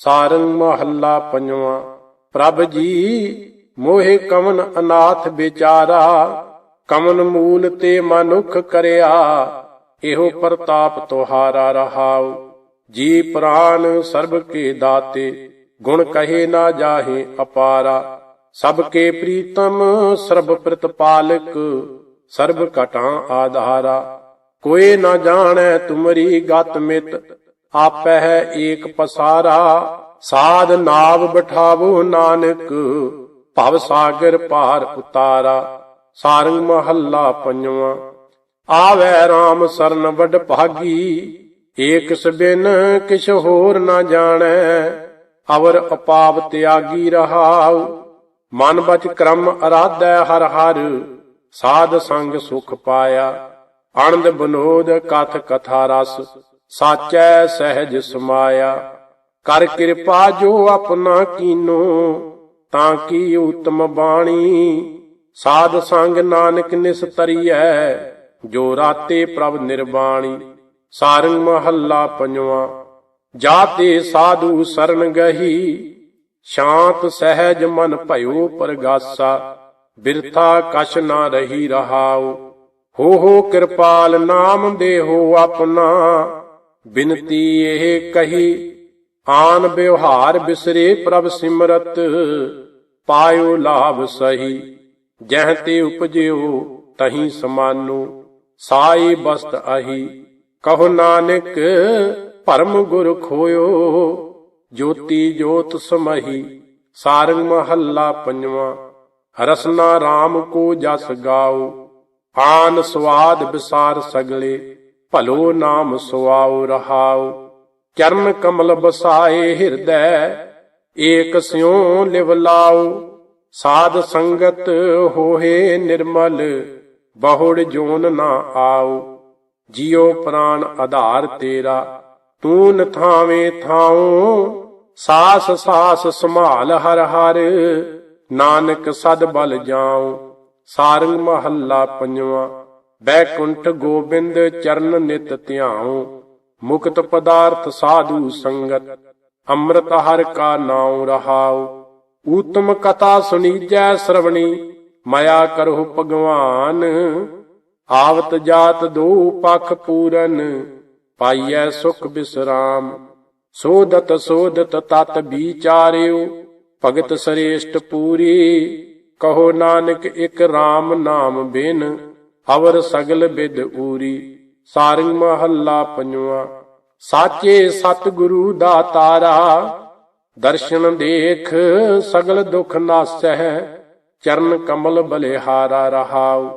सारंग महला पंजवा। प्रभ जी मोहे कवन अनाथ बेचारा, कवन मूल ते मनुख करया, एहो प्रताप तुहारा रहाउ। जी प्राण सर्ब के दाते, गुण कहे ना जाहे अपारा। सबके प्रीतम सर्ब प्रतिपालक, सर्ब घटां आधारा। कोई न जाने तुमरी गत मित, आपै है एक पसारा। साध नाव बिठावो नानक, भव सागर पार उतारा। सारंग महला पंजवा। आवे राम सरन वड भागी, एक बिन किछ होर न जाने। अवर अपाव त्यागी रहाउ, मन बच क्रम अराधै हर हर। साध संग सुख पाया, आनंद विनोद कथ कथा रस। साचै सहज समाया, कर कृपा जो अपना कीनो, ताकि उत्तम बाणी। साध संग नानक निस्तरियै, जो राते प्रभ निर्वाणी। सारंग महला पंजवा। जाते साधु सरन गही, शांत सहज मन भयो परगासा। बिरथा कछ ना रही रहाउ, हो कृपाल नाम देहो अपना। बिनती एह कही, आन व्यवहार बिसरे प्रभ सिमरत। पायो लाभ सही, जह ते उपजियो तहीं समानो। साई बस्त अही, कहो नानक परम गुर खोयो। ज्योति ज्योत समही। सारंग महला पंजवा। रसना राम को जस गाओ, आन स्वाद विसार सगले। भलो नाम सुआओ रहाओ, चरण कमल बसाए हृदय। एक स्यों लिव लाओ, साध संगत होहे निर्मल। बहुड़ जोन ना आओ, जियो प्राण आधार तेरा। तून थावे थाओ, सास सास संभाल हर हर। नानक सद बल जाऊं। सारंग महला पंजवा। बैकुंठ गोबिंद चरण नित ध्याऊं। मुक्त पदार्थ साधु संगत, अमृत हर का नाम रहाउ। उत्तम कथा सुनीजै श्रवणी, मया करहु भगवान। आवत जात दो पख पूरन, पाइयै सुख विश्राम। सोदत सोदत तत विचार्यो, भगत श्रेष्ठ पूरी। कहो नानक एक राम नाम बिन, अवर सगल बिद ऊरी। सारंग महला पंजवा। साचे सतगुरु दातारा, दर्शन देख सगल दुख नासै। चरण कमल बलिहारा रहाउ।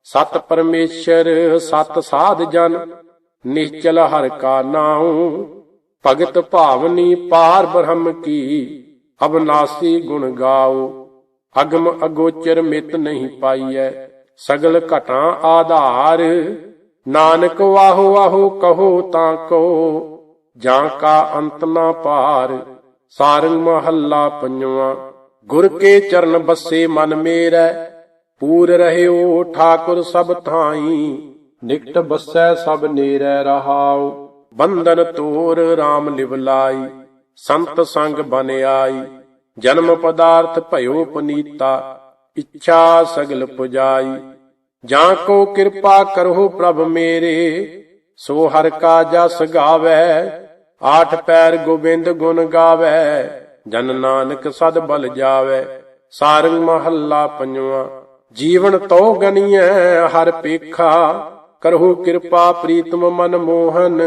सत परमेश्वर सत साध जन, निश्चल हर का नाऊ। भगत भावनी पार ब्रह्म की, अविनाशी गुण गाओ। अगम अगोचर मित नहीं पाइयै, सगल घटां आधार। नानक वाहो वाहो कहो तां को, जां का अंत ना पार। सारंग महला पंजवा। गुर के चरण बसे मन मेरै, पूर रहयो ठाकुर सब थाई। निकट बसै सब नेरै रहाउ, बंधन तोर राम लिव लाई। संत संग बन आई, जन्म पदार्थ भयो पुनीता। इच्छा सगल पुजाई, जां को कृपा करहु प्रभ मेरे। सो हर का जस गावै, आठ पैर गोबिंद गुण गावै। जन नानक सद बल जावै। सारंग महला पंजवा। जीवन तो गनियै हर पेखा, करहु कृपा प्रीतम मन मोहन।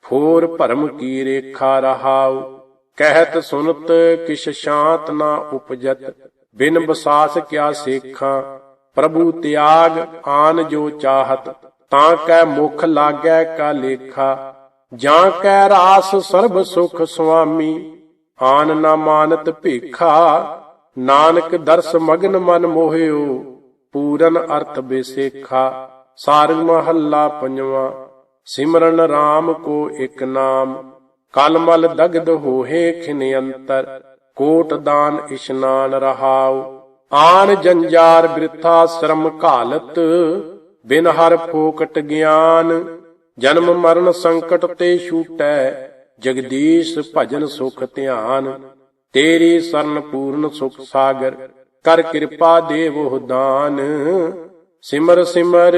फोर भरम की रेखा रहाउ, कहत सुनत किछ शांत ना उपजत। बिन बसास क्या सेखा, प्रभु त्याग आन जो चाहत। तां कै मुख लागै का लेखा, जां कै रास सर्ब सुख स्वामी। आन ना मानत भेखा, नानक दर्श मगन मन मोहियो। पूरन अर्थ बेसेखा। सारंग महला पंजवा। सिमरन राम को एक नाम, कलमल दग्ध होहे खिन अंतर। कोट दान इशनान रहाउ, आन जंजार वृथा श्रम घालत। बिन हर फोकट ज्ञान, जन्म मरण संकट ते छूटै। ਜਗਦੀਸ਼ ਭਜਨ ਸੁਖ ਧਿਆਨ, ਤੇਰੀ ਸਰਨ ਪੂਰਨ ਸੁਖ ਸਾਗਰ, ਕਰ ਕਿਰਪਾ ਦੇਵੋ ਦਾਨ। ਸਿਮਰ ਸਿਮਰ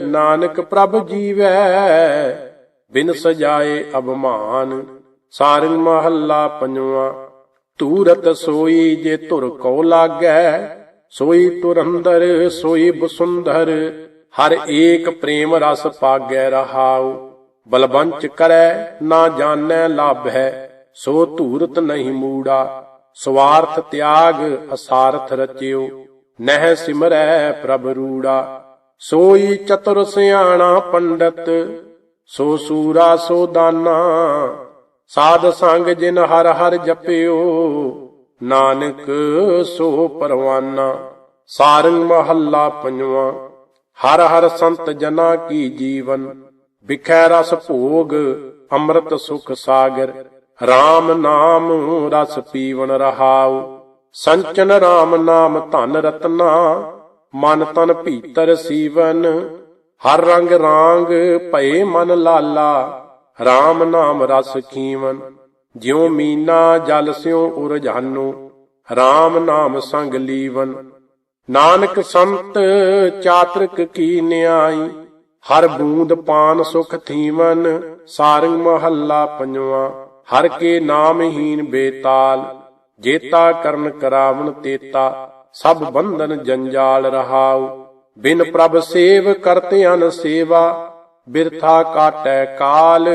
ਨਾਨਕ ਪ੍ਰਭ ਜੀਵੈ, ਬਿਨ ਸਜਾਏ ਅਭਮਾਨ। ਸਾਰੰਗ ਮਹੱਲਾ ਪੰਜਵਾਂ। ਧੂਰਤ ਸੋਈ ਜੇ ਧੁਰ ਕਉ ਲਾਗੈ, ਸੋਈ ਧੁਰੰਦਰ ਸੋਈ ਬਸੁੰਧਰ। ਹਰ ਏਕ ਪ੍ਰੇਮ ਰਸ ਪਾਗੈ ਰਹਾਉ, ਬਲਵੰਚ ਕਰੈ ਨਾ ਜਾਣੈ ਲਾਭੈ। ਸੋ ਧੂਰਤ ਨਹੀਂ ਮੂੜਾ, ਸਵਾਰਥ ਤਿਆਗ ਅਸਾਰਥ ਰਚਿਓ। ਨਹਿ ਸਿਮਰੈ ਪ੍ਰਭ ਰੂੜਾ, ਸੋਈ ਚਤੁਰ ਸਿਆਣਾ ਪੰਡਤ। ਸੋ ਸੂਰਾ ਸੋ ਦਾਨਾ, ਸਾਧ ਸੰਗ ਜਿਨ ਹਰ ਹਰ ਜਪਿਓ। ਨਾਨਕ ਸੋ ਪਰਵਾਨਾ। ਸਾਰੰਗ ਮਹੱਲਾ ਪੰਜਵਾਂ। ਹਰ ਹਰ ਸੰਤ ਜਨਾ ਕੀ ਜੀਵਨ, ਬਿਖੈ ਰਸ ਭੋਗ ਅੰਮ੍ਰਿਤ ਸੁਖ ਸਾਗਰ। RAM ਨਾਮ ਰਸ ਪੀਵਨ ਰਹਾਉ, ਸੰਚਨ RAM ਨਾਮ ਧਨ ਰਤਨਾ। ਮਨ ਤਨ ਭੀਤਰ ਸੀਵਨ, ਹਰ ਰੰਗ ਰਾਂਗ ਭਏ ਮਨ ਲਾਲਾ। RAM ਨਾਮ ਰਸ ਖੀਵਨ, ਜਿਉ ਮੀਨਾ ਜਲ ਸਿਉ ਉਰਝਾਨੋ। RAM ਨਾਮ ਸੰਗ ਲੀਵਨ, ਨਾਨਕ ਸੰਤ ਚਾਤ੍ਰਿਕ ਕੀ ਨਿਆਈ। ਹਰ ਬੂੰਦ ਪਾਨ ਸੁਖ ਥੀਵਨ। ਸਾਰੰਗ ਮਹੱਲਾ ਪੰਜਵਾਂ। ਹਰ ਕੇ ਨਾਮਹੀਨ ਬੇਤਾਲ, ਜੇਤਾ ਕਰਨ ਕਰਾਵਨ ਤੇਤਾ। ਸਭ ਬੰਧਨ ਜੰਜਾਲ ਰਹਾਉ, ਬਿਨ ਪ੍ਰਭ ਸੇਵ ਕਰਤੇ ਅਨ ਸੇਵਾ। ਬਿਰਥਾ ਕਾਟੈ ਕਾਲ,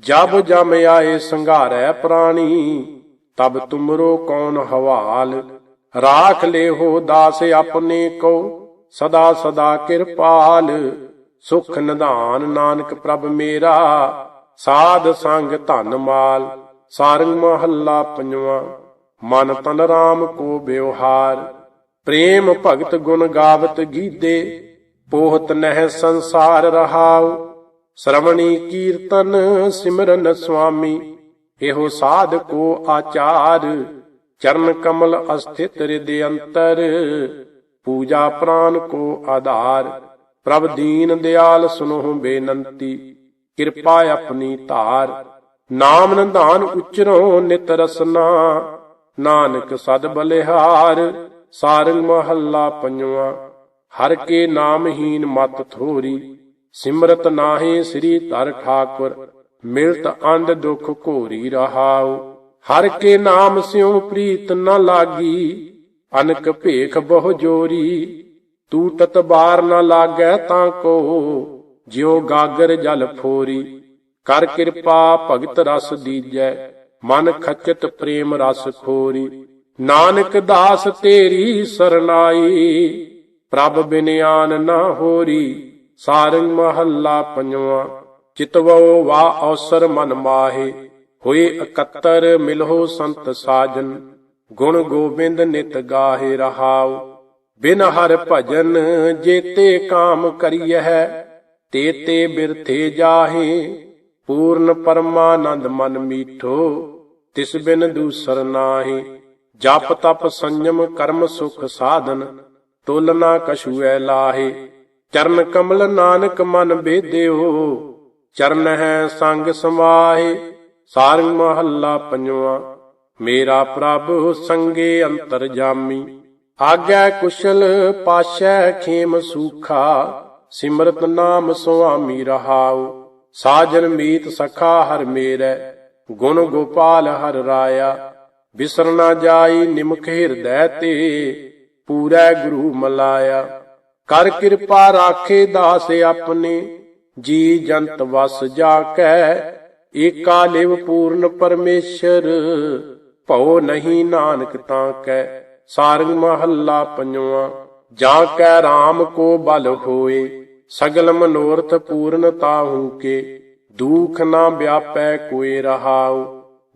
ਜਬ ਜਮ ਆਏ ਸੰਘਾਰੈ ਪ੍ਰਾਣੀ। ਤਬ ਤੁਮਰੋ ਕੌਣ ਹਵਾਲ, ਰਾਖ ਲੇਹੋ ਦਾਸ ਆਪਣੇ ਕੋ। ਸਦਾ ਸਦਾ ਕਿਰਪਾਲ, ਸੁਖ ਨਿਧਾਨ ਨਾਨਕ ਪ੍ਰਭ ਮੇਰਾ। ਸਾਧ ਸੰਗ ਧਨ ਮਾਲ। ਸਾਰੰਗ ਮਹੱਲਾ ਪੰਜਵਾਂ। ਮਨ ਤਨ RAM ਕੋ ਬਿਵਹਾਰ, ਪ੍ਰੇਮ ਭਗਤ ਗੁਣ ਗਾਵਤ ਗੀਦੇ। ਪੋਹਤ ਨਹਿ ਸੰਸਾਰ ਰਹਾਉ, ਸ਼ਰਵਣੀ ਕੀਰਤਨ ਸਿਮਰਨ ਸੁਆਮੀ। ਇਹੋ ਸਾਧ ਕੋ ਆਚਾਰ, ਚਰਨ ਕਮਲ ਅਸਥਿਤ ਹਿਰਦਿ ਅੰਤਰ। ਪੂਜਾ ਪ੍ਰਾਨ ਕੋ ਆਧਾਰ, ਪ੍ਰਭ ਦੀਨ ਦਿਆਲ ਸੁਨਹੁ ਬੇਨੰਤੀ। ਕਿਰਪਾ ਆਪਣੀ ਧਾਰ, ਨਾਮ ਨਿਧਾਨ ਉਚਰੋ ਨਿਤ ਰਸਨਾ। ਨਾਨਕ ਸਦ ਬਲਿਹਾਰ। ਸਾਰੰਗ ਮਹੱਲਾ ਪੰਜਵਾਂ। ਹਰ ਕੇ ਨਾਮਹੀਨ ਮਤ ਥੋਰੀ, ਸਿਮਰਤ ਨਾਹੀ ਸ੍ਰੀ ਧਰ ਠਾਕੁਰ। ਮਿਲਤ ਅੰਧ ਦੁਖ ਘੋਰੀ ਰਹਾਉ, ਹਰ ਕੇ ਨਾਮ ਸਿਉ ਪ੍ਰੀਤ ਨ ਲਾਗੀ। ਅਨਕ ਭੇਖ ਬਹੁ ਜੋਰੀ, ਤੂਤਤ ਬਾਰ ਨ ਲਾਗੈ ਤਾਂ ਕੋ। ਜਿਉ ਗਾਗਰ ਜਲ ਫੋਰੀ, ਕਰ ਕਿਰਪਾ ਭਗਤ ਰਸ ਦੀਜੈ। ਮਨ ਖਚਤ ਪ੍ਰੇਮ ਰਸ ਖੋਰੀ। ਨਾਨਕ ਦਾਸ ਤੇਰੀ ਸਰਨਾਈ, ਪ੍ਰਭ ਬਿਨ ਆਨ ਨਾ ਹੋਰੀ। ਸਾਰੰਗ ਮਹੱਲਾ ਪੰਜਵਾਂ। ਚਿਤਵੋ ਵਾ ਅਵਸਰ ਮਨ ਮਾਹੇ, ਹੋਏ ਇਕੱਤਰ ਮਿਲਹੁ ਸੰਤ ਸਾਜਨ। ਗੁਣ ਗੋਬਿੰਦ ਨਿਤ ਗਾਹੇ ਰਹਾਉ, ਬਿਨ ਹਰ ਭਜਨ ਜੇਤੇ ਕਾਮ ਕਰੀਐ। ਤੇਤੇ ਬਿਰਥੇ ਜਾਹੇ, ਪੂਰਨ ਪਰਮਾਨੰਦ ਮਨ ਮੀਠੋ। ਤਿਸ ਬਿਨ ਦੂਸਰ ਨਾਹੀ, ਜਪ ਤਪ ਸੰਜਮ ਕਰਮ ਸੁਖ ਸਾਧਨ। ਤੋਲਨਾ ਕਛੂਐ ਲਾਹੇ, ਚਰਨ ਕਮਲ ਨਾਨਕ ਮਨ ਬੇਦਿਓ। ਚਰਨ ਹੈ ਸੰਗ ਸਮਾਹੇ। ਸਾਰੰਗ ਮਹੱਲਾ ਪੰਜਵਾਂ। ਮੇਰਾ ਪ੍ਰਭ ਸੰਗੇ ਅੰਤਰ ਜਾਮੀ, ਆਗੈ ਕੁਸ਼ਲ ਪਾਸ਼ੈ ਖੇਮ ਸੂਖਾ। ਸਿਮਰਤ ਨਾਮ ਸੁਆਮੀ ਰਹਾਉ, ਸਾਜਨ ਮੀਤ ਸਖਾ ਹਰ ਮੇਰੈ। ਗੁਣ ਗੋਪਾਲ ਹਰ ਰਾਇਆ, ਬਿਸਰ ਨਾ ਜਾਈ ਨਿਮਖ ਹਿਰਦੈ ਤੇ। ਪੂਰੈ ਗੁਰੂ ਮਲਾਇਆ, ਕਰ ਕਿਰਪਾ ਰਾਖੇ ਦਾਸ ਆਪਣੇ। ਜੀ ਜੰਤ ਵਸ ਜਾ ਕੈ, ਏਕਾ ਲਿਵ ਪੂਰਨ ਪਰਮੇਸ਼ਰ। ਭਉ ਨਹੀਂ ਨਾਨਕ ਤਾਂ ਕੈ। ਸਾਰੰਗ ਮਹੱਲਾ ਪੰਜਵਾਂ। ਜਾਂ ਕੈ RAM ਕੋ ਬਲ ਹੋਏ, ਸਗਲ ਮਨੋਰਥ ਪੂਰਨ ਤਾਹੂ ਕੇ। ਦੁਖ ਨਾ ਵਿਆਪੈ ਕੋਇ ਰਹਾਉ,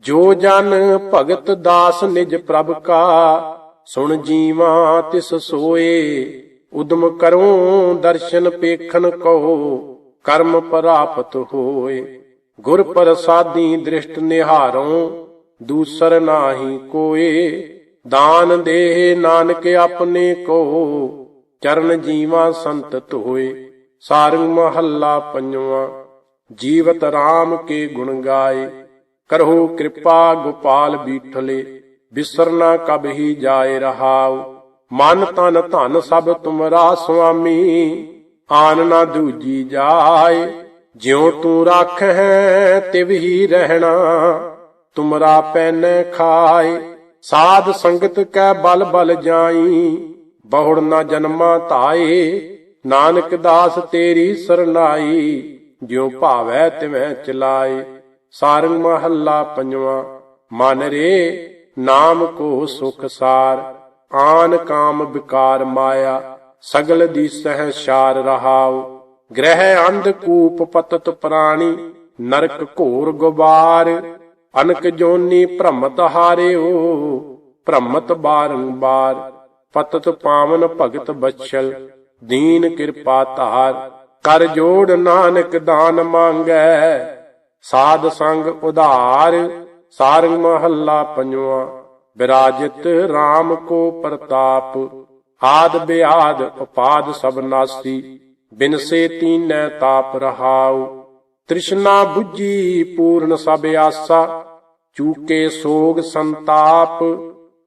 ਜੋ ਜਨ ਭਗਤ ਦਾਸ ਨਿਜ ਪ੍ਰਭ ਕਾ। ਸੁਣ ਜੀਵਾ ਤਿਸ ਸੋਏ, ਉਦਮ ਕਰੂੰ ਦਰਸ਼ਨ ਪੇਖਨ ਕੋ। ਕਰਮ ਪ੍ਰਾਪਤ ਹੋਏ, ਗੁਰ ਪ੍ਰਸਾਦੀ ਦ੍ਰਿਸ਼ਟ ਨਿਹਾਰੋਂ। ਦੂਸਰ ਨਾਹੀ ਕੋਏ, ਦਾਨ ਦੇ ਨਾਨਕ ਆਪਣੇ ਕੋ। ਚਰਨ ਜੀਵਾ ਸੰਤਤ ਹੋਏ। ਸਾਰੰਗ ਮਹੱਲਾ ਪੰਜਵਾਂ। ਜੀਵਤ RAM ਕੇ ਗੁਣ ਗਾਏ, करहु कृपा गोपाल बीठले, बिसर न कब ही जाए रहाउ। मन तन धन सब तुमरा स्वामी, आन न दूजी जाए। ज्यों तू राख है तिव ही रहना, तुमरा पैने खाए। साध संगत कै बल बल जाई, बहुड़ न जन्मा धाए। नानक दास तेरी सरनाई, ज्यों भावै तिवैं चलाए। सारंग महला पंजवा। मन रे नाम को सुख सार, आन काम विकार माया। सगल दीसह शार रहाउ। ग्रह अंधकूप पतत प्राणी, नरक घोर गुबार। अनक जोनी भ्रमत हारियो, भ्रमत बारंबार। पतत पावन भगत बत्सल, दीन कृपा धार। कर जोड़ नानक दान मांगै, साध संग उधार। सारंग महला पंजवा। विराजित राम को प्रताप, आद बेआद उपाद सब नासी। बिनसे तीनै ताप रहाउ। तृष्णा बुझी पूर्ण सब आसा, चूके सोग संताप।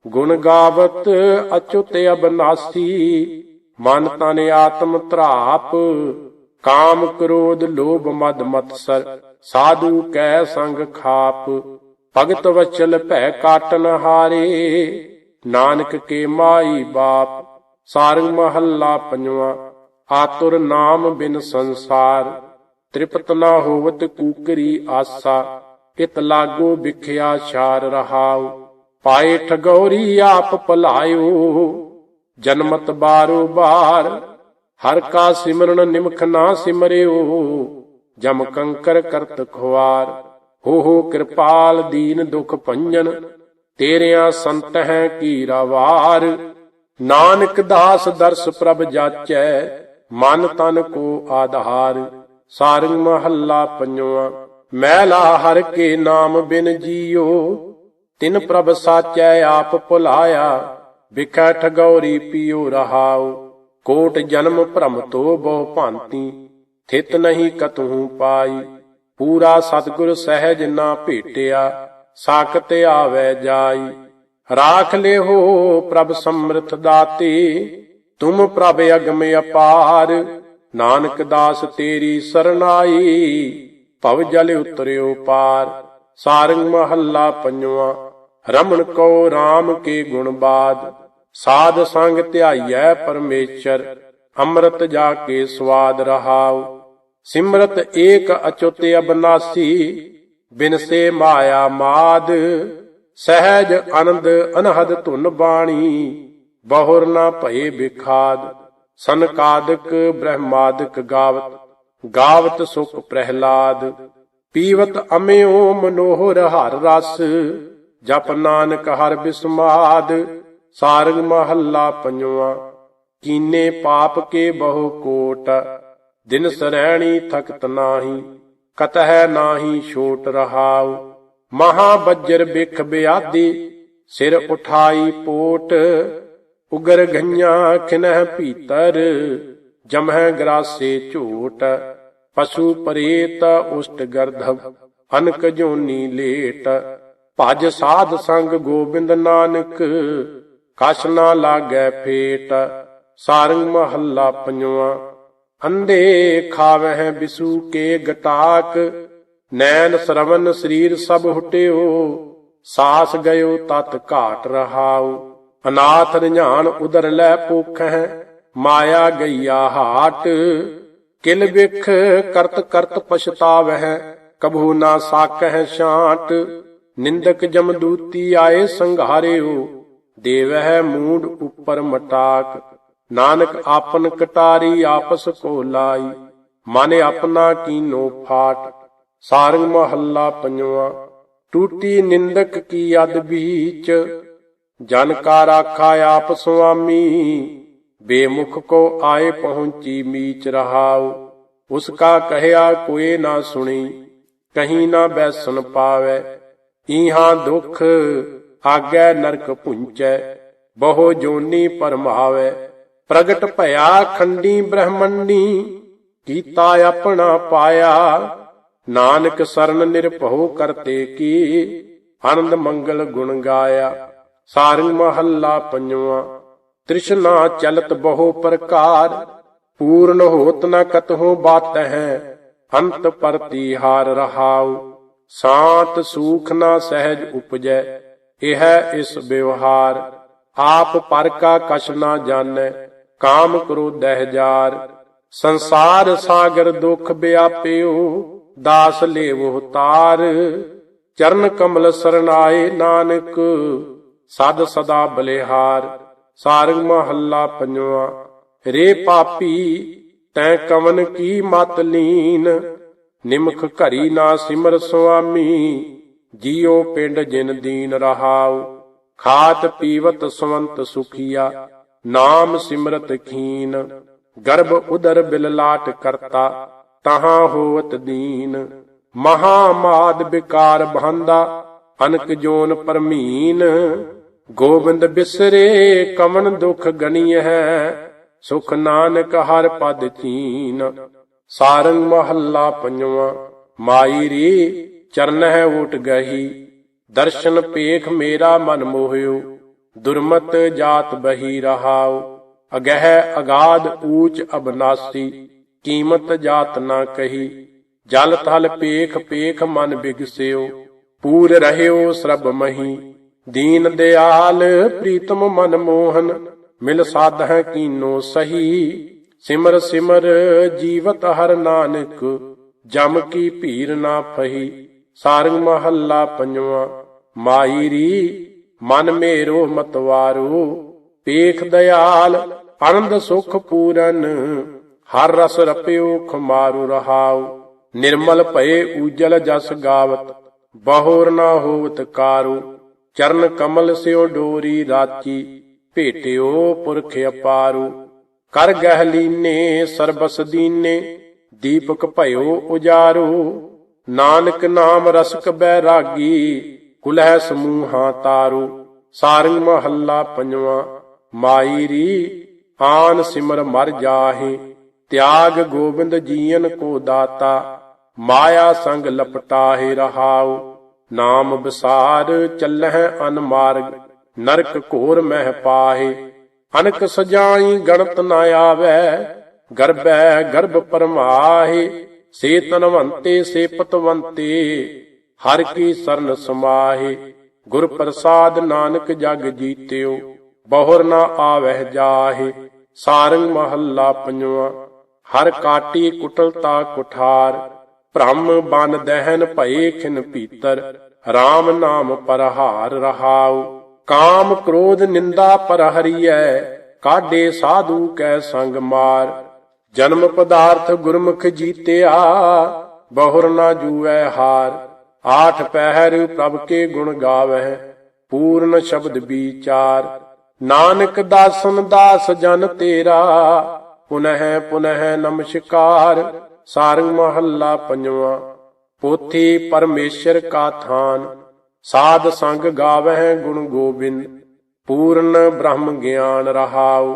गुण गावत अच्युत अबनासी, मन तन आत्म त्राप। काम क्रोध लोभ मद मत्सर, साधु कै संग खाप। भगत वचल भै काटन हारे, नानक के माई बाप। सारंग महला पंजवा। आतुर नाम बिन संसार, तृप्त न होवत कूकरी आसा। इत लागो बिख्या छार रहाउ। पाए ठगौरी आप पलायो, जन्मत बारो बार। हर का सिमरन निमख ना सिमरियो, जम कंकर करत खुआर। हो कृपाल दीन दुख भंजन, तेरिया संत है कीरा वार। नानक दास दर्श प्रभ जाचै, मन तन को आधार। सारंग महला पंजवा। मैला हर के नाम बिन जियो, तिन प्रभ साचै आप भुलाया। बिखै ठगौरी पियो रहाउ, कोट जन्म भ्रम तो बहु भांति। थित नहीं कतहु पाई, पूरा सतगुर सहज ना भेटिया। साकत आवे जाई, राख ले हो प्रभ समृथ दाते। तुम प्रभ अगम अपार, नानक दास तेरी सरनाई। भव जल उतरियो पार। सारंग महला पंजवा। रमन को राम के गुण बाद, साध संग ध्याइयै परमेश्वर। अमृत जाके स्वाद रहाउ। सिमरत एक अच्युत अबनासी, बिन से माया माद। सहज आनंद अनहद धुन बाणी, बहुर न भये बिखाद। सनकादिक ब्रह्मादिक गावत, गावत सुख प्रहलाद। पीवत अम्यो मनोहर हर रस, जप नानक हर बिस्माद। सारंग महला पंजवा। कीने पाप के बहु कोट, दिन सरैणी थकत नाही। कतह नाही छोट रहाउ। महाबज्र बिख ब्यादी, सिर उठाई पोट। उगर घइया खिनह भीतर, जमह ग्रासे झोट। पशु परेत उष्ट गर्धव, अनक जोनी लेट। भज साध संग गोबिंद नानक, कछ ना लागै फेट। सारंग महला पंजवा। अंधे खावह बिसु के गटाक, नैन श्रवण शरीर सब हुटियो। सास गयो तत घाट रहाउ। अनाथ रिझान उदर लै पोखह, माया गैया हाट। किल बिख करत करत पछतावह, कभू ना साकह छांट। निंदक जमदूती आए संघारियो, देवह मूड ऊपर मटाक। नानक आपन कटारी आपस को लाई, मन अपना कीनो फाट। सारंग महला पंजवा। टूटी निंदक की अद बीच, जन का राखा आप स्वामी। बेमुख को आए पहुंची मीच रहाउ। उसका कहया कोई ना सुनी, कहीं ना बैसन पावे। इहां दुख आगे नरक पुंचै, बहु जोनी परमावे। प्रगट भया खंडी ब्रह्मंडी, कीता अपना पाया। ਨਾਨਕ ਸਰਨ ਨਿਰਭਉ ਕਰਤੇ ਕੀ, ਆਨੰਦ ਮੰਗਲ ਗੁਣ ਗਾਇਆ। ਸਾਰੰਗ ਮਹੱਲਾ ਪੰਜਵਾਂ। ਤ੍ਰਿਸ਼ਨਾ ਚਲਤ ਬਹੁ ਪ੍ਰਕਾਰ, ਪੂਰਨ ਹੋਤ ਨ ਕਤਹੁ ਬਾਤਹਿ, ਅੰਤ ਪਰਤੀ ਹਾਰ ਰਹਾਉ। ਸਾਤ ਸੂਖ ਨਾ ਸਹਿਜ ਉਪਜੈ, ਇਹ ਇਸ ਵਿਵਹਾਰ। ਆਪ ਪਰ ਕਾ ਕਛ ਨਾ ਜਾਣੈ, ਕਾਮ ਕ੍ਰੋਧਹਿ ਜਾਰ। ਸੰਸਾਰ ਸਾਗਰ ਦੁਖ ਵਿਆਪਿਓ, ਦਾਸ ਲੇਵੋ ਤਾਰ। ਚਰਨ ਕਮਲ ਸਰਨਾਏ ਨਾਨਕ, ਸਦ ਸਦਾ ਬਲਿਹਾਰ। ਸਾਰੰਗ ਮਹੱਲਾ ਪੰਜਵਾਂ। ਰੇ ਪਾਪੀ ਤੈਂ ਕਵਨ ਕੀ ਮਤ ਲੀਨ, ਨਿਮਖ ਘਰੀ ਨਾ ਸਿਮਰ ਸੁਆਮੀ। ਜੀਉ ਪਿੰਡ ਜਿਨ ਦੀਨ ਰਹਾਉ, ਖਾਤ ਪੀਵਤ ਸਵੰਤ ਸੁਖੀਆ। ਨਾਮ ਸਿਮਰਤ ਖੀਨ, ਗਰਭ ਉਦਰ ਬਿਲਲਾਟ ਕਰਤਾ। ਤਹਾਂ ਹੋਵਤ ਦੀਨ, ਮਹਾ ਮਾਦ ਵਿਕਾਰ ਬਾਂਧਾ। ਅਨਕ ਜੋਨ ਪਰਮੀਨ, ਗੋਬਿੰਦ ਬਿਸਰੇ ਕਵਨ ਦੁਖ ਗਣੀਐ। ਸੁਖ ਨਾਨਕ ਹਰ ਪਦ ਚੀਨ। ਸਾਰੰਗ ਮਹੱਲਾ ਪੰਜਵਾਂ। ਮਾਈ ਰੇ ਚਰਨਹਿ ਓਟ ਗਹੀ, ਦਰਸ਼ਨ ਪੇਖ ਮੇਰਾ ਮਨ ਮੋਹਿਓ। ਦੁਰਮਤ ਜਾਤ ਬਹੀ ਰਹਾਉ, ਅਗਹਿ ਅਗਾਧ ਊਚ ਅਬਨਾਸੀ। ਕੀਮਤ ਜਾਤ ਨਾ ਕਹੀ, ਜਲ ਥਲ ਪੇਖ ਪੇਖ ਮਨ ਬਿਗਸਿਓ। ਪੂਰ ਰਹਿਓ ਸਰਬ ਮਹੀ, ਦੀਨ ਦਿਆਲ ਪ੍ਰੀਤਮ ਮਨ ਮੋਹਨ। ਮਿਲ ਸਾਧਹਿ ਕੀਨੋ ਸਹੀ, ਸਿਮਰ ਸਿਮਰ ਜੀਵਤ ਹਰ ਨਾਨਕ। ਜਮ ਕੀ ਭੀਰ ਨਾ ਫਹੀ। ਸਾਰੰਗ ਮਹੱਲਾ ਪੰਜਵਾਂ। ਮਾਈ ਰੀ ਮਨ ਮੇਰੋ ਮਤਵਾਰੋ, ਪੇਖ ਦਿਆਲ ਆਨੰਦ ਸੁਖ ਪੂਰਨ। ਹਰ ਰਸ ਰਪਿਓ ਖੁਮਾਰੂ ਰਹਾਉ, ਨਿਰਮਲ ਭਏ ਊਜਲ ਜਸ ਗਾਵਤ। ਬਹੁਰ ਨਾ ਹੋਵਤ ਕਾਰੂ, ਚਰਨ ਕਮਲ ਸਿਓ ਡੋਰੀ ਰਾਚੀ। ਭੇਟਿਓ ਪੁਰਖ ਅਪਾਰੂ, ਕਰ ਗਹਿ ਲੀਨੇ ਸਰਬਸ ਦੀਨੇ। ਦੀਪਕ ਭਇਓ ਉਜਾਰੂ, ਨਾਨਕ ਨਾਮ ਰਸਕ ਬੈਰਾਗੀ। ਕੁਲਹਿ ਸਮੂਹਾਂ ਤਾਰੂ। ਸਾਰੰਗ ਮਹੱਲਾ ਪੰਜਵਾਂ। ਮਾਈ ਰੀ ਆਨ ਸਿਮਰ ਮਰ ਜਾਹੇ, ਤਿਆਗ ਗੋਬਿੰਦ ਜੀਅਨ ਕੋ ਦਾਤਾ। ਮਾਇਆ ਸੰਗ ਲਪਟਾਹੇ ਰਹਾਉ, ਨਾਮ ਵਿਸਾਰ ਚੱਲਹਿ ਅਨਮਾਰਗ। ਨਰਕ ਘੋਰ ਮਹਿ ਪਾਹੇ, ਅਨਕ ਸਜਾਈ ਗਣਤ ਨ ਆਵੈ। ਗਰਭੈ ਗਰਭ ਪਰਮਾਹੇ, ਸੇ ਤਨਵੰਤੇ ਸੇ ਪਤਵੰਤੇ। ਹਰ ਕੀ ਸਰਨ ਸਮਾਹੇ, ਗੁਰ ਪ੍ਰਸਾਦ ਨਾਨਕ ਜਗ ਜੀਤਿਓ। ਬਹੁਰ ਨਾ ਆਵਹਿ ਜਾਹੇ। ਸਾਰੰਗ ਮਹੱਲਾ ਪੰਜਵਾਂ। ਹਰ ਕਾਟੀ ਕੁਟਲਤਾ ਕੁਠਾਰ, ਭ੍ਰਮ ਬਨ ਦਹਿਨ ਭਏ ਖਿਨ ਭੀਤਰ। RAM ਨਾਮ ਪਰਹਾਰ ਰਹਾਉ, ਕਾਮ ਕ੍ਰੋਧ ਨਿੰਦਾ ਪਰ ਹਰੀਐ। ਕਾਢੇ ਸਾਧੂ ਕੈ ਸੰਗ ਮਾਰ। ਜਨਮ ਪਦਾਰਥ ਗੁਰਮੁਖ ਜੀਤਿਆ, ਬਹੁਰ ਨਾ ਜੂਐ ਹਾਰ। ਆਠ ਪਹਿਰ ਪ੍ਰਭ ਕੇ ਗੁਣ ਗਾਵਹਿ, ਪੂਰਨ ਸ਼ਬਦ ਵਿਚਾਰ। ਨਾਨਕ ਦਾਸਨ ਦਾਸ ਜਨ ਤੇਰਾ, ਪੁਨਹਿ ਪੁਨਹਿ ਨਮਸਕਾਰ। ਸਾਰੰਗ ਮਹੱਲਾ ਪੰਜਵਾਂ। ਪੋਥੀ ਪਰਮੇਸ਼ਰ ਕਾ ਥਾਨ, ਸਾਧ ਸੰਗ ਗਾਵਹਿ ਗੁਣ ਗੋਬਿੰਦ। ਪੂਰਨ ਬ੍ਰਹਮ ਗਿਆਨ ਰਹਾਉ,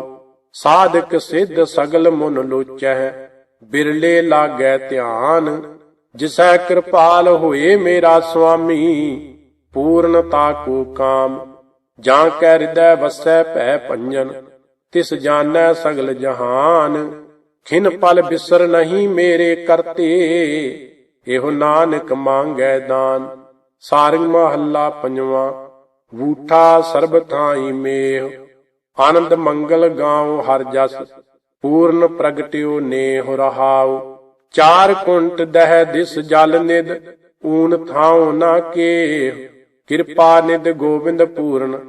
ਸਾਧਕ ਸਿੱਧ ਸਗਲ ਮੁਨ ਲੋਚਹਿ। ਬਿਰਲੇ ਲਾਗੈ ਧਿਆਨ, ਜਿਸੈ ਕਿਰਪਾਲ ਹੋਏ ਮੇਰਾ ਸੁਆਮੀ। ਪੂਰਨਤਾ ਕੋ ਕਾਮ, ਜਾਂ ਕੈ ਹਿਰਦੈ ਵਸੈ ਭੈ ਭੰਜਨ। ਤਿਸ ਜਾਣੈ ਸਗਲ ਜਹਾਨ, ਖਿਨ ਪਲ ਬਿਸਰ ਨਹੀਂ ਮੇਰੇ ਕਰਤੇ। ਇਹੋ ਨਾਨਕ ਮੰਗੈ ਦਾਨ। ਸਾਰੰਗ ਮਹੱਲਾ ਪੰਜਵਾਂ। ਵੂਠਾ ਸਰਬ ਥਾਈ ਮੇਹ, ਆਨੰਦ ਮੰਗਲ ਗਾਉ ਹਰ ਜਸ। ਪੂਰਨ ਪ੍ਰਗਟਿਓ ਨੇਹ ਰਹਾਉ, ਚਾਰ ਕੁੰਟ ਦਹਿ ਦਿਸ ਜਲ ਨਿਦ। ਊਨ ਥਾਉ ਨਾ ਕੇ, ਕਿਰਪਾ ਨਿਦ ਗੋਬਿੰਦ ਪੂਰਨ।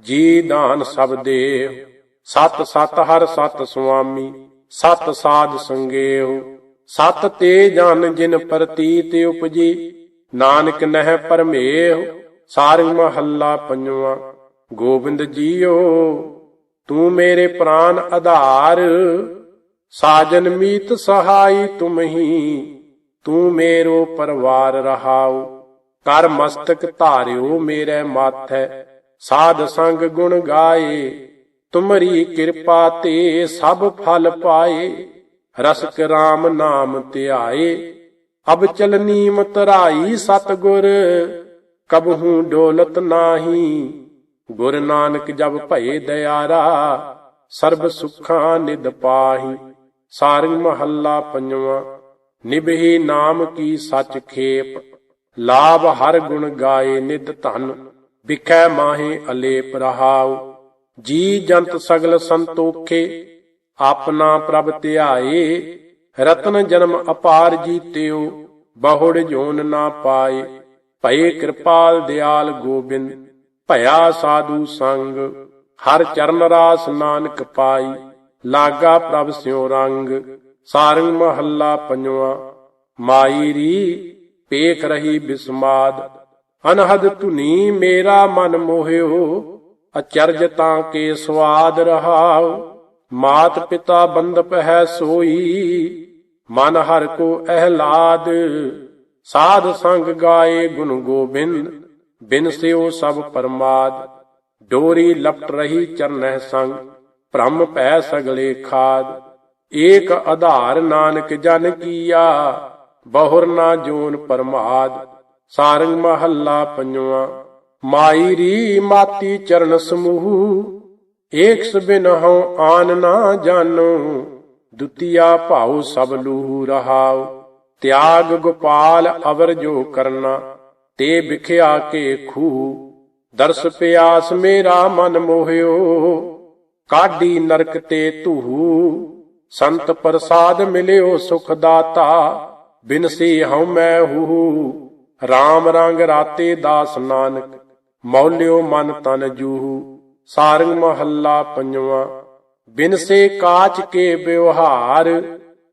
ਜੀ ਦਾਨ ਸਭ ਦੇਹ, ਸਤ ਸਤ ਹਰ ਸਤ ਸੁਆਮੀ। ਸਤ ਸਾਧ ਸੰਗੇਹੁ, ਸਤ ਤੇ ਜਨ ਜਿਨ ਪ੍ਰਤੀਤ ਉਪਜੀ। ਨਾਨਕ ਨਹਿ ਪਰਮੇਹੁ। ਸਾਰੰਗ ਮਹੱਲਾ ਪੰਜਵਾਂ। ਗੋਬਿੰਦ ਜੀਓ ਤੂੰ ਮੇਰੇ ਪ੍ਰਾਨ ਆਧਾਰ। ਸਾਜਨ ਮੀਤ ਸਹਾਈ ਤੁਮਹੀ, ਤੂੰ ਮੇਰੋ ਪਰਵਾਰ ਰਹਾਉ। ਕਰ ਮਸਤਕ ਧਾਰਿਓ ਮੇਰੇ ਮਾਥੈ, ਸਾਧ ਸੰਗ ਗੁਣ ਗਾਏ। ਤੁਮਰੀ ਕਿਰਪਾ ਤੇ ਸਭ ਫਲ ਪਾਏ, ਰਸਕ RAM ਨਾਮ ਧਿਆਏ। ਅਬ ਚਲਨੀ ਤਰਾਈ ਸਤਿਗੁਰ, ਕਬਹੂ ਡੋਲਤ ਨਾਹੀ। ਗੁਰ ਨਾਨਕ ਜਬ ਭਏ ਦਿਆਰਾ, ਸਰਬ ਸੁਖਾਂ ਨਿਦ ਪਾਹੀ। ਸਾਰੰਗ ਮਹੱਲਾ ਪੰਜਵਾਂ। ਨਿਭੇ ਨਾਮ ਕੀ ਸਚ ਖੇਪ, ਲਾਭ ਹਰ ਗੁਣ ਗਾਏ ਨਿਦ ਧਨ। ਬਿਖੈ ਮਾਹੇ ਅਲੇਪ ਰਹਾਉ, ਜੀ ਜੰਤ ਸਗਲ ਸੰਤੋਖੇ। ਆਪਣਾ ਪ੍ਰਭ ਧਿਆਏ, ਰਤਨ ਜਨਮ ਅਪਾਰ ਜੀਤਿਓ। ਬਹੁੜ ਜੋਨ ਨਾ ਪਾਏ, ਭਏ ਕਿਰਪਾਲ ਦਿਆਲ ਗੋਬਿੰਦ। ਭਇਆ ਸਾਧੂ ਸੰਗ, ਹਰ ਚਰਨ ਰਾਸ ਨਾਨਕ ਪਾਈ। ਲਾਗਾ ਪ੍ਰਭ ਸਿਉ ਰੰਗ। ਸਾਰੰਗ ਮਹੱਲਾ ਪੰਜਵਾਂ। ਮਾਈ ਰੀ ਪੇਖ ਰਹੀ ਬਿਸਮਾਦ, ਅਨਹਦ ਧੁਨੀ ਮੇਰਾ ਮਨ ਮੋਹਿਓ। ਅਚਰਜ ਤਾਂ ਕੇ ਸਵਾਦ ਰਹਾਉ, ਮਾਤ ਪਿਤਾ ਬੰਦਪ ਹੈ ਸੋਈ। ਮਨ ਹਰ ਕੋ ਅਹਿਲਾਦ, ਸਾਧ ਸੰਗ ਗਾਏ ਗੁਣ ਗੋਬਿੰਦ। ਬਿਨ ਸਿਓ ਸਭ ਪਰਮਾਦ, ਡੋਰੀ ਲਪਟ ਰਹੀ ਚਰਨਹਿ ਸੰਗ। ਭ੍ਰਮ ਭੈ ਸਗਲੇ ਖਾਦ, ਏਕ ਆਧਾਰ ਨਾਨਕ ਜਨ ਕੀਆ। ਬਹੁਰ ਨਾ ਜੋਨ ਪਰਮਾਦ। ਸਾਰੰਗ ਮਹੱਲਾ ਪੰਜਵਾਂ। ਮਾਈ ਰੀ ਮਾਤੀ ਚਰਨ ਸਮੂਹ, ਏਕ ਸਬਿਨ ਹਉ ਆਨ ਨਾ ਜਾਨੋ। ਦੁਤੀਆ ਭਾਉ ਸਭ ਲੂਹ ਰਹਾਉ, ਤਿਆਗ ਗੋਪਾਲ ਅਵਰ ਜੋ ਕਰਨਾ। ਤੇ ਬਿਖਿਆ ਕੇ ਖੂਹ, ਦਰਸ ਪਿਆਸ ਮੇਰਾ ਮਨ ਮੋਹਿਓ। ਕਾਢੀ ਨਰਕ ਤੇ ਧੂਹ, ਸੰਤ ਪ੍ਰਸਾਦ ਮਿਲਿਓ ਸੁਖ ਦਾਤਾ। ਬਿਨਸੀ ਹਉ ਮੈਂ ਹੂਹ, ਰਾਮ ਰੰਗ ਰਾਤੇ ਦਾਸ ਨਾਨਕ। ਮੌਲਿਓ ਮਨ ਤਨ ਜੂਹੂ। ਸਾਰੰਗ ਮਹੱਲਾ ਪੰਜਵਾਂ। ਬਿਨਸੇ ਕਾਚ ਕੇ ਵਿਵਹਾਰ,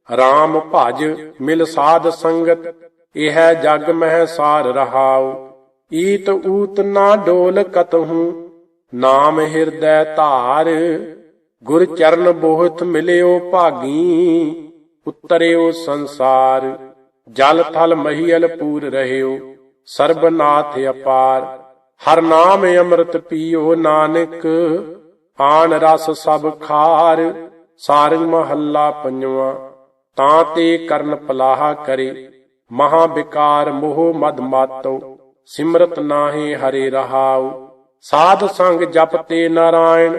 ਰਾਮ ਭਜ ਮਿਲ ਸਾਧ ਸੰਗਤ। ਇਹ ਜਗ ਮਹਿ ਸਾਰ ਰਹਾਉ, ਈਤ ਊਤ ਨਾ ਡੋਲ ਕਤਹੂ। ਨਾਮ ਹਿਰਦੈ ਧਾਰ, ਗੁਰ ਚਰਨ ਬੋਹਤ ਮਿਲਿਓ ਭਾਗੀ। ਉਤਰਿਓ ਸੰਸਾਰ, ਜਲ ਥਲ ਮਹੀਲ ਪੂਰ ਰਹਿਓ। ਸਰਬਨਾਥ ਅਪਾਰ, ਹਰ ਨਾਮ ਅੰਮ੍ਰਿਤ ਪੀਓ ਨਾਨਕ। ਆਨ ਰਸ ਸਭ ਖਾਰ। ਸਾਰੰਗ ਮਹੱਲਾ ਪੰਜਵਾਂ। ਤਾਂ ਤੇ ਕਰਨ ਪਲਾਹਾ ਕਰੇ, ਮਹਾ ਬਿਕਾਰ ਮੋਹ ਮਦ ਮਾਤੋ। ਸਿਮਰਤ ਨਾਹੀ ਹਰੇ ਰਹਾਉ, ਸਾਧ ਸੰਗ ਜਪਤੇ ਨਾਰਾਇਣ।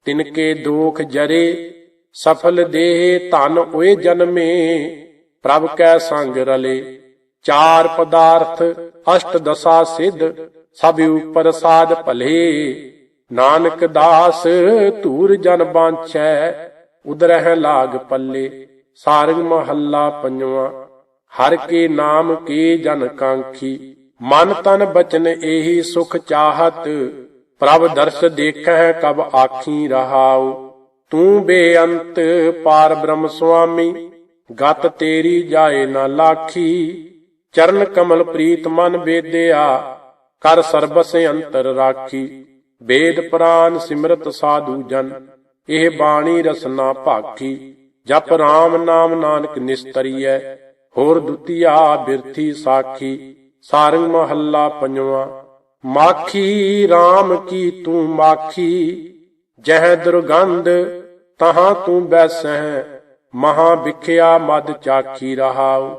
ਤਿਨਕੇ ਦੋਖ ਜਰੇ, ਸਫਲ ਦੇਹ ਧਨ ਹੋਏ ਜਨਮੇ। ਪ੍ਰਭ ਕੈ ਸੰਗ ਰਲੇ, ਚਾਰ ਪਦਾਰਥ ਅਸ਼ਟ ਦਸਾ ਸਿੱਧ। ਸਭ ਉਪਰ ਸਾਧ ਭਲੇ, ਨਾਨਕ ਦਾਸ ਧੂਰ ਜਨ ਬਾਂਛੈ। ਉਦਰਹਿ ਲਾਗ ਪੱਲੇ। ਸਾਰੰਗ ਮਹੱਲਾ ਪੰਜਵਾਂ। ਹਰ ਕੇ ਨਾਮ ਕੇ ਜਨ ਕਾਂਖੀ, ਮਨ ਤਨ ਬਚਨ ਏਹੀ ਸੁਖ ਚਾਹਤ। ਪ੍ਰਭ ਦਰਸ ਦੇਖਹਿ ਕਬ ਆਖੀ ਰਹਾਉ, ਤੂੰ ਬੇਅੰਤ ਪਾਰ ਬ੍ਰਹਮ ਸੁਆਮੀ। ਗਤ ਤੇਰੀ ਜਾਏ ਨਾ ਲਾਖੀ, ਚਰਨ ਕਮਲ ਪ੍ਰੀਤ ਮਨ ਬੇਦਿਆ। ਕਰ ਸਰਬਸ ਅੰਤਰ ਰਾਖੀ, ਵੇਦ ਪੁਰਾਨ ਸਿਮਰਤ ਸਾਧੂ ਜਨ। ਇਹ ਬਾਣੀ ਰਸਨਾ ਭਾਖੀ, ਜਪ ਰਾਮ ਨਾਮ ਨਾਨਕ ਨਿਸਤਰੀਐ। ਹੋਰ ਦੁਤੀਆ ਬਿਰਥੀ ਸਾਖੀ। ਸਾਰੰਗ ਮਹੱਲਾ ਪੰਜਵਾਂ। ਮਾਖੀ ਰਾਮ ਕੀ ਤੂੰ ਮਾਖੀ, ਜਹ ਦੁਰਗੰਧ ਤਹਾਂ ਤੂੰ ਬੈਸਹਿ। ਮਹਾ ਵਿਖਿਆ ਮਦ ਚਾਖੀ ਰਹਾਉ,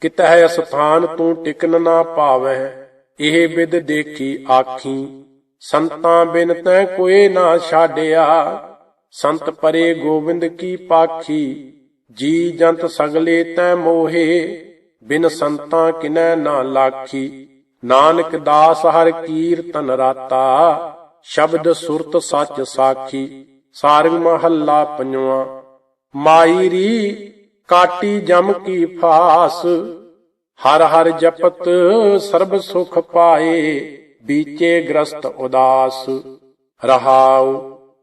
ਕਿਤਹਿ ਅਸਥਾਨ ਤੂੰ ਟਿਕਨ ਨਾ ਪਾਵਹਿ। ਇਹ ਬਿਦ ਦੇਖੀ ਆਖੀ, ਸੰਤਾਂ ਬਿਨ ਤੈ ਕੋਏ ਨਾ ਛਾਡਿਆ। ਸੰਤ ਪਰੇ ਗੋਬਿੰਦ ਕੀ ਪਾਖੀ, ਜੀ ਜੰਤ ਸਗਲੇ ਤੈ ਮੋਹੇ। ਬਿਨ ਸੰਤਾਂ ਕਿਨੈ ਨਾ ਲਾਖੀ, ਨਾਨਕ ਦਾਸ ਹਰ ਕੀਰਤਨ ਰਾਤਾ। ਸ਼ਬਦ ਸੁਰਤ ਸੱਚ ਸਾਖੀ। ਸਾਰੰਗ ਮਹੱਲਾ ਪੰਜਵਾਂ। ਮਾਈ ਰੀ ਕਾਟੀ ਜਮ ਕੀ ਫਾਸ, ਹਰ ਹਰ ਜਪਤ ਸਰਬ ਸੁਖ ਪਾਏ। ਬੀਚੇ ਗ੍ਰਸਤ ਉਦਾਸ ਰਹਾਉ,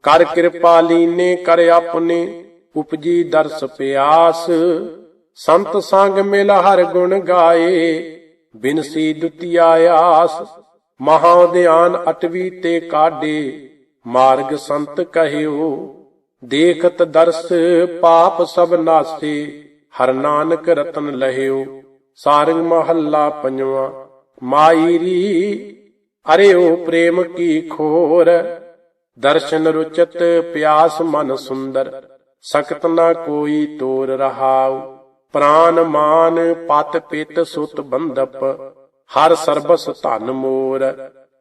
ਕਰ ਕਿਰਪਾ ਲੀਨੇ ਕਰ ਆਪਣੇ। ਉਪਜੀ ਦਰਸ ਪਿਆਸ, ਸੰਤ ਸੰਗ ਮਿਲ ਹਰ ਗੁਣ ਗਾਏ। ਬਿਨਸੀ ਦੁਤੀਆ ਆਸ, ਮਹਾ ਧਿਆਨ ਅਟਵੀ ਤੇ ਕਾਢੇ। ਮਾਰਗ ਸੰਤ ਕਹਿਓ, ਦੇਖਤ ਦਰਸ ਪਾਪ ਸਭ ਨਾਸੇ। ਹਰ ਨਾਨਕ ਰਤਨ ਲਹਿਓ। ਸਾਰੰਗ ਮਹੱਲਾ ਪੰਜਵਾਂ। ਮਾਈ ਰੀ ਅਰਿਓ ਪ੍ਰੇਮ ਕੀ ਖੋਰ, ਦਰਸ਼ਨ ਰੁਚਤ ਪਿਆਸ ਮਨ ਸੁੰਦਰ। ਸਕਤ ਨਾ ਕੋਈ ਤੋਰ ਰਹਾਉ, ਪ੍ਰਾਨ ਮਾਨ ਪਤ ਪਿਤ ਸੁਤ ਬੰਧਪ, ਹਰ ਸਰਬਸ ਧਨ ਮੋਰ।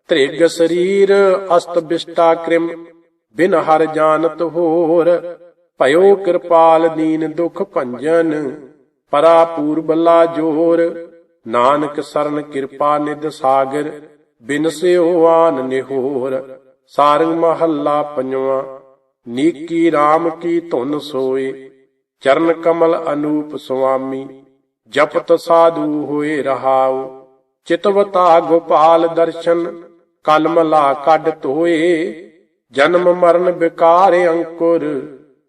ਧ੍ਰਿਗ ਸਰੀਰ ਅਸਤ ਬਿਸ਼ਟਾ ਕ੍ਰਿਮ, ਬਿਨ ਹਰ ਜਾਨਤ ਹੋਰ। ਭਇਓ ਕਿਰਪਾਲ ਦੀਨ ਦੁਖ ਭੰਜਨ, ਪਰਾ ਪੂਰਬ ਲਾ ਜੋਰ। ਨਾਨਕ ਸਰਨ ਕਿਰਪਾ ਨਿਧ ਸਾਗਰ, ਬਿਨ ਸਿਓ ਆਨ ਨਿਹੋਰ। ਸਾਰੰਗ ਮਹੱਲਾ ਪੰਜਵਾਂ। ਨੀਕੀ RAM ਕੀ ਧੁਨ ਸੋਏ, ਚਰਨ ਕਮਲ ਅਨੂਪ ਸੁਆਮੀ। ਜਪਤ ਸਾਧੂ ਹੋਏ ਰਹਾਉ, ਚਿਤਵਤਾ ਗੋਪਾਲ ਦਰਸ਼ਨ। ਕਲਮ ਲਾ ਕੱਢ ਧੋਏ, ਜਨਮ ਮਰਨ ਵਿਕਾਰ ਅੰਕੁਰ।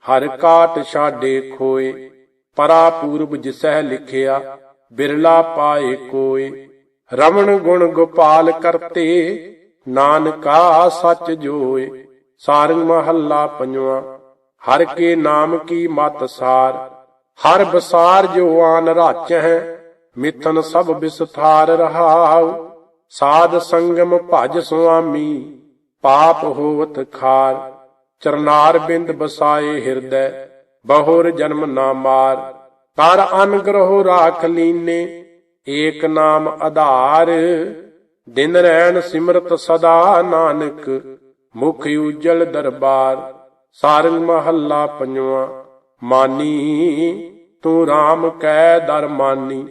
ਹਰ ਕਾਟ ਛਾਡੇ ਖੋਏ, ਪਰਾ ਪੂਰਬ ਜਿਸਹਿ ਲਿਖਿਆ। ਬਿਰਲਾ ਪਾਏ ਕੋਏ, ਰਮਣ ਗੁਣ ਗੋਪਾਲ ਕਰਤੇ। ਨਾਨਕਾ ਸੱਚ ਜੋਏ। ਸਾਰੰਗ ਮਹੱਲਾ ਪੰਜਵਾਂ। ਹਰ ਕੇ ਨਾਮ ਕੀ ਮਤ ਸਾਰ, ਹਰ ਬਸਾਰ ਜੋ ਆਨ ਰਾਚਹਿ। ਮਿਥਨ ਸਭ ਬਿਸਥਾਰ ਰਹਾਉ, ਸਾਧ ਸੰਗਮ ਭਜ ਸੁਆਮੀ। ਪਾਪ ਹੋਵਤ ਖਾਰ, ਚਰਨਾਰ ਬਿੰਦ ਬਸਾਏ ਹਿਰਦੈ। ਬਹੁਰ ਜਨਮ ਨਾ ਮਾਰ, ਕਰ ਅਨਗ੍ਰਹ ਰਾਖ ਲੀਨੇ। ਏਕ ਨਾਮ ਆਧਾਰ, ਦਿਨ ਰੈਣ ਸਿਮਰਤ ਸਦਾ। ਨਾਨਕ ਮੁਖ ਉਜਲ ਦਰਬਾਰ। ਸਾਰੰਗ ਮਹੱਲਾ ਪੰਜਵਾਂ। ਮਾਨੀ ਤੂੰ RAM ਕੈ ਦਰ ਮਾਨੀ,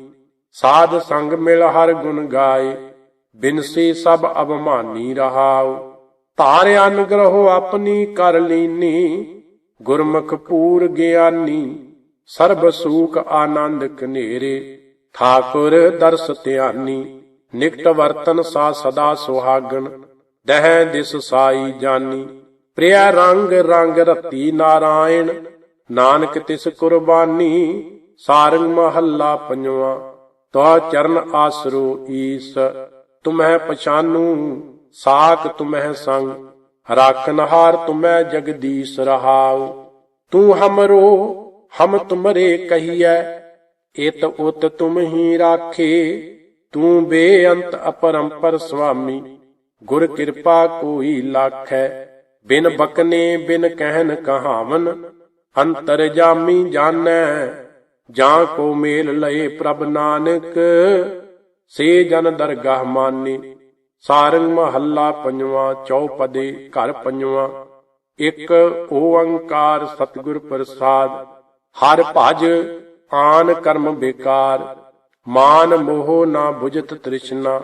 ਸਾਧ ਸੰਗ ਮਿਲ ਹਰ ਗੁਣ ਗਾਏ। ਬਿਨਸੀ ਸਭ ਅਭਮਾਨੀ ਰਹਾਉ, ਧਾਰ ਅਨਗ੍ਰਹ ਆਪਣੀ ਕਰ ਲੀਨੀ। ਗੁਰਮੁਖ ਪੂਰ ਗਿਆਨੀ, ਸਰਬ ਸੂਖ ਆਨੰਦ ਕਨੇਰੇ। ਠਾਕੁਰ ਦਰਸ ਧਿਆਨੀ, ਨਿਕਟ ਵਰਤਨ ਸਾ ਸਦਾ ਸੁਹਾਗਣ। ਦਹਿ ਦਿਸ ਸਾਈ ਜਾਨੀ, ਪ੍ਰਿਆ ਰੰਗ ਰੰਗ ਰਤੀ ਨਾਰਾਇਣ। ਨਾਨਕ ਤਿਸ ਕੁਰਬਾਨੀ। ਸਾਰੰਗ ਮਹੱਲਾ ਪੰਜਵਾਂ। ਤੋ ਚਰਨ ਆਸਰੋ ਈਸ, ਤੁਮਹਿ ਪਛਾਨੂ। ਸਾਖ ਤੁਮਹਿ ਸੰਗ, ਰਾਖਨਹਾਰ ਤੁਮਹਿ ਜਗਦੀਸ਼ ਰਹਾਉ। ਤੂੰ ਹਮਰੋ ਹਮ ਤੁਮਰੇ ਕਹੀਐ, ਇਤ ਉਤ ਤੁਮ ਹੀ ਰਾਖੇ। ਤੂੰ ਬੇਅੰਤ ਅਪਰੰਪਰ ਸੁਆਮੀ, ਗੁਰ ਕਿਰਪਾ ਕੋਈ ਲਾਖੈ। ਬਿਨ ਬਕਨੇ ਬਿਨ ਕਹਿਨ ਕਹਾਵਨ, ਅੰਤਰ ਜਾਮੀ ਜਾਣੈ। ਜਾਂ ਕੋ ਮੇਲ ਲਏ ਪ੍ਰਭ ਨਾਨਕ, ਸੇ ਜਨ ਦਰਗਾਹ ਮਾਨੀ। ਸਾਰੰਗ ਮਹੱਲਾ ਪੰਜਵਾਂ। ਚੌਪਦੇ ਘਰ ਪੰਜਵਾਂ। ਇੱਕ ਓੰਕਾਰ ਸਤਿਗੁਰ ਪ੍ਰਸਾਦ, ਹਰ ਭਜ ਆਨ ਕਰਮ ਬੇਕਾਰ। ਮਾਨ ਮੋਹ ਨਾ ਬੁਝਤ ਤ੍ਰਿਸ਼ਨਾ,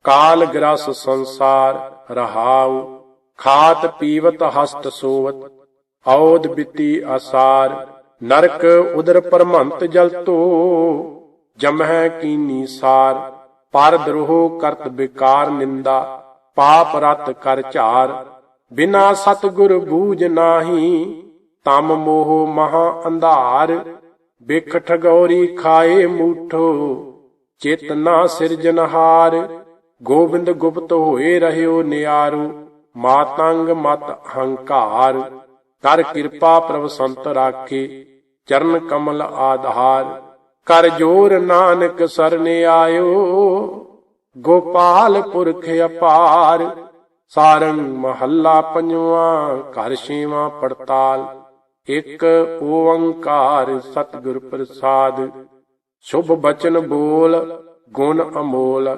ਕਾਲ ਗ੍ਰਸ ਸੰਸਾਰ ਰਹਾਉ। ਖਾਤ ਪੀਵਤ ਹਸਤ ਸੋਵਤ, ਔਦ ਬਿਤੀ ਅਸਾਰ। ਨਰਕ ਉਦਰ ਪਰਮੰਤ ਜਲਤੋ, ਜਮਹਿ ਕੀਨੀ ਸਾਰ। ਪਰ ਦਰੋਹ ਕਰਤ ਬਿਕਾਰ ਨਿੰਦਾ, ਪਾਪ ਰਤ ਕਰ ਝਾਰ। ਬਿਨਾ ਸਤਿਗੁਰ ਬੂਝ ਨਾਹੀ, ਤਮ ਮੋਹ ਮਹਾ ਅੰਧਾਰ। ਬਿਖ ਠਗੌਰੀ ਖਾਏ ਮੂਠੋ, ਚਿਤ ਨਾ ਸਿਰਜਨਹਾਰ। ਗੋਬਿੰਦ ਗੁਪਤ ਹੋਏ ਰਹਿਓ ਨਿਆਰੂ, ਮਾਤੰਗ ਮਤ ਹੰਕਾਰ। ਕਰ ਕਿਰਪਾ ਪ੍ਰਭ ਸੰਤ ਰਾਖੇ, ਚਰਨ ਕਮਲ ਆਧਾਰ। ਕਰ ਜੋਰ ਨਾਨਕ ਸਰਨ ਆਇਓ, ਗੋਪਾਲ ਪੁਰਖ ਅਪਾਰ। ਸਾਰੰਗ ਮਹੱਲਾ ਪੰਜਵਾਂ। ਘਰ ਛੇਵਾਂ ਪੜਤਾਲ। ਇੱਕ ਓੰਕਾਰ ਸਤਿਗੁਰ ਪ੍ਰਸਾਦ, ਸ਼ੁਭ ਬਚਨ ਬੋਲ ਗੁਣ ਅਮੋਲ।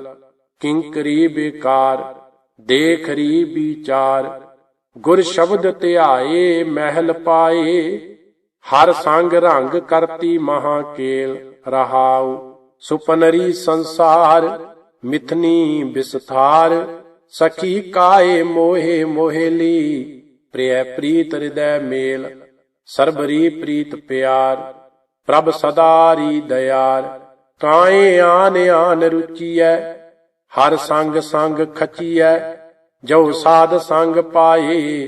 ਕਿੰਕਰੀ ਬੇਕਾਰ, ਦੇਖ ਰੀ ਵਿਚਾਰ। ਗੁਰ ਸ਼ਬਦ ਧਿਆਏ ਮਹਿਲ ਪਾਏ, ਹਰ ਸੰਗ ਰੰਗ ਕਰਤੀ ਮਹਾ ਕੇਲ ਰਹਾਉ। ਸੁਪਨਰੀ ਸੰਸਾਰ, ਮਿਥਨੀ ਬਿਸਥਾਰ। ਸਖੀ ਕਾਏ ਮੋਹੇ ਮੋਹੇਲੀ, ਪ੍ਰਿਯ ਪ੍ਰੀਤ ਹਿਰਦੈ ਮੇਲ। ਸਰਬਰੀ ਪ੍ਰੀਤ ਪਿਆਰ, ਪ੍ਰਭ ਸਦਾਰੀ ਦਇਆਰ। ਕਾਏ ਆਨ ਆਨ ਰੁਚੀਐ, ਹਰ ਸੰਗ ਸੰਗ ਖਚੀਐ। ਜੋ ਸਾਧ ਸੰਗ ਪਾਏ,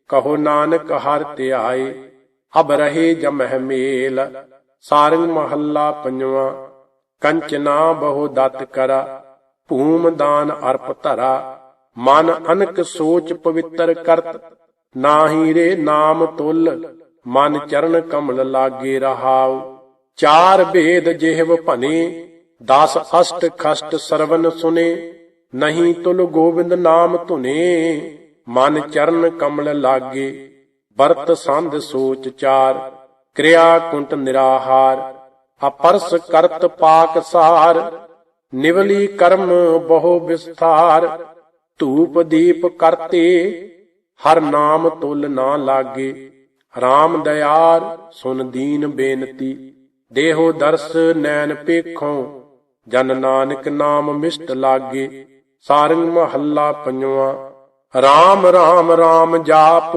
ਕਹੋ ਨਾਨਕ ਹਰਿ ਧਿਆਏ। ਅਬ ਰਹੇ ਜਮਹਿ ਮੇਲ। ਸਾਰੰਗ ਮਹੱਲਾ ਪੰਜਵਾਂ। ਕੰਚਨਾ ਬਹੁ ਦਤ ਕਰਾ, ਭੂਮ ਦਾਨ ਅਰਪ ਧਰਾ। ਮਨ ਅਨਕ ਸੋਚ ਪਵਿੱਤਰ ਕਰਤ, ਨਾਹੀ ਰੇ ਨਾਮ ਤੁਲ। ਮਨ ਚਰਨ ਕਮਲ ਲਾਗੇ ਰਹਾਉ। ਚਾਰ ਭੇਦ ਜਿਹਵ ਭਨੇ, 10 ਅਸ਼ਟ ਖਸ਼ਟ ਸਰਵਨ ਸੁਨੇ। ਨਹੀਂ ਤੁਲ ਗੋਬਿੰਦ ਨਾਮ ਧੁਨੇ, ਮਨ ਚਰਨ ਕਮਲ ਲਾਗੇ। ਵਰਤ ਸੰਧ ਸੋਚ ਚਾਰ, ਕਿਰਿਆ ਕੁੰਟ ਨਿਰਾਹਾਰ। अपरस करत पाक सार, निवली कर्म बहु विस्तार। धूप दीप करते, हर नाम तुल ना लागे। राम दयार सुन दीन बेनती, देहो दर्श नैन पेखों। जन नानक नाम मिष्ट लागे, सारंग महला पंजवा। राम राम राम जाप,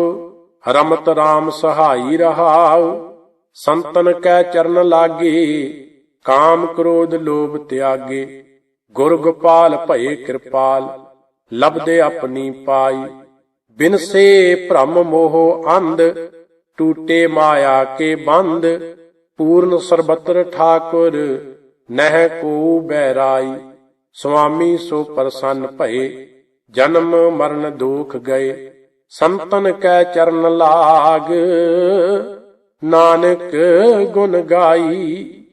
रमत राम सहाई रहाउ। संतन कै चरण लागे, काम क्रोध लोभ त्यागे। गुर गोपाल भये कृपाल, लबदे अपनी पाई। बिनसे भ्रम मोह अंध, टूटे माया के बंद। पूर्ण सर्बत्र ठाकुर, नह को बैराई। स्वामी सो प्रसन्न भये, जन्म मरण दुख गए। संतन कै चरण लाग, नानक गुण गाई।